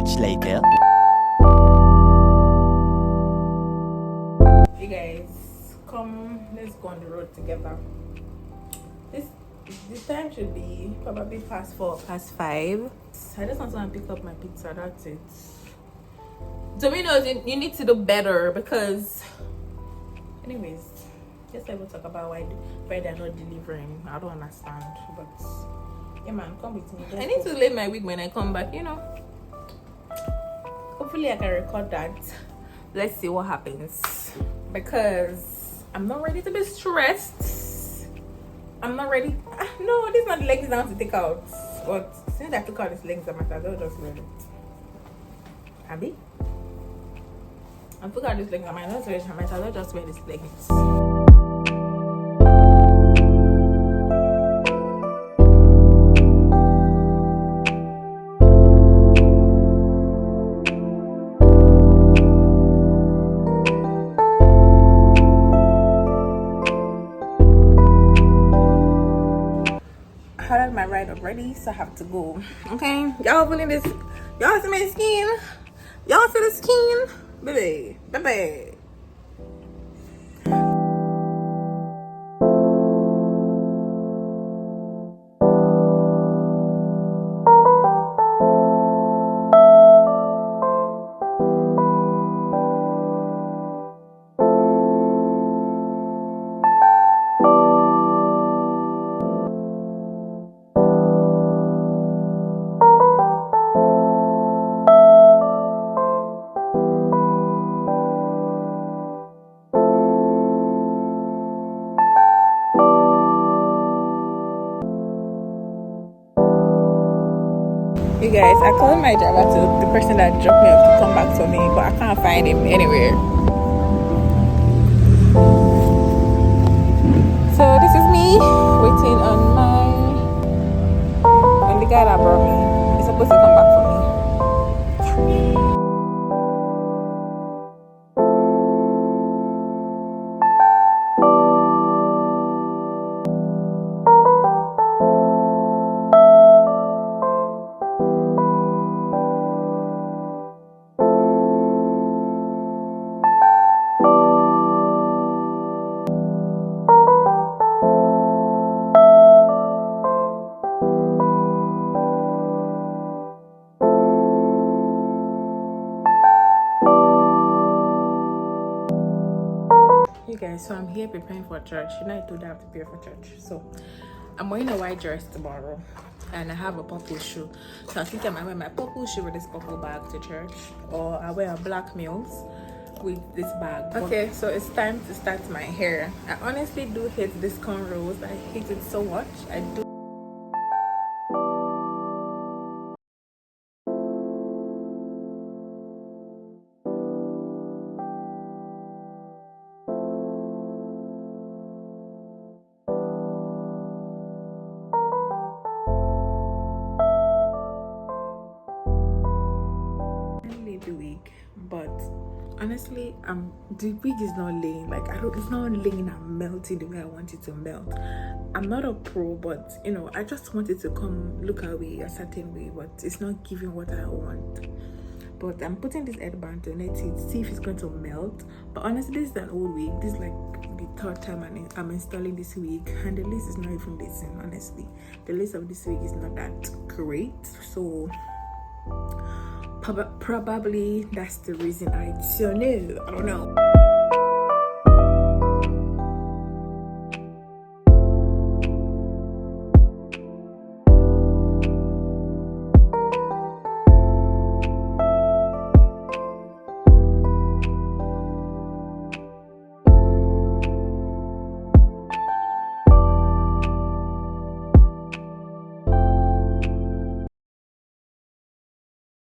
much later. Hey guys, come, let's go on the road together. The time should be probably past 4, past 5. I just want to pick up my pizza, that's it. Domino's, you need to do better because, anyways, just like we'll talk about why they're not delivering. I don't understand, but yeah, man, come with me. I need to lay my wig when I come back, you know. Hopefully, I can record that. Let's see what happens because I'm not ready to be stressed. I'm not ready. No, this is not the legs down to take out. But since I took out these legs, I might as well just wear it. Abby? I took out these legs, I might as well just wear these leggings. I had my ride already, so I have to go. Okay, y'all feeling this? Y'all see my skin? Y'all see the skin? Baby. You guys, I called my driver to the person that dropped me off to come back for me, but I can't find him anywhere. So this is me waiting on the guy that brought me. He's supposed to come back for me. You guys, so I'm here preparing for church. You know I told you I have to prepare for church. So I'm wearing a white dress tomorrow and I have a purple shoe. So I think I might wear my purple shoe with this purple bag to church, or I wear a black mules with this bag. Okay, so it's time to start my hair. I honestly do hate this cornrows. I hate it so much. I do. The wig, but honestly the wig is not laying, like it's not laying and melting the way I want it to melt. I'm not a pro, but you know, I just want it to come look away a certain way, but it's not giving what I want. But I'm putting this headband on it to see if it's going to melt. But honestly, this is an old wig. This is like the third time I'm installing this wig, and the lace is not even lacing. Honestly, the lace of this wig is not that great, so probably that's the reason. I don't know.